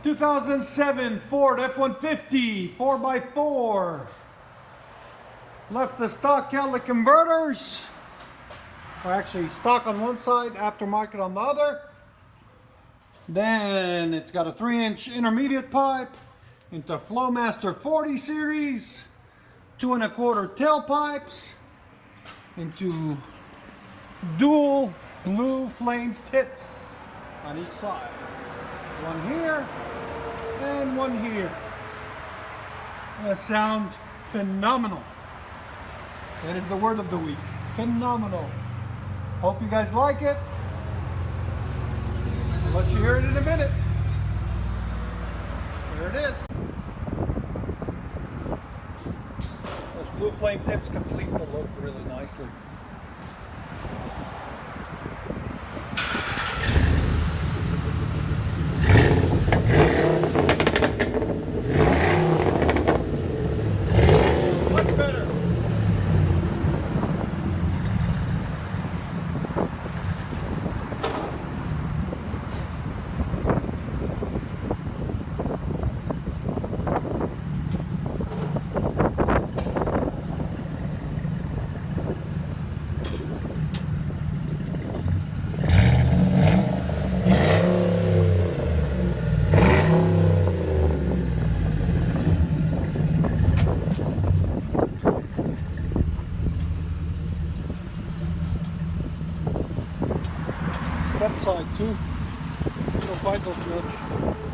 2007 Ford F-150 4x4. Left the stock catalytic converters, or actually stock on one side, aftermarket on the other. Then it's got a 3-inch intermediate pipe into Flowmaster 40 series, 2 1/4 tailpipes into dual blue flame tips on each side. One here and one here. That sound phenomenal. That is the word of the week. Phenomenal. Hope you guys like it. I'll let you hear it in a minute. There it is. Those blue flame tips complete the look really nicely. Much better. Step side too. You don't find those much.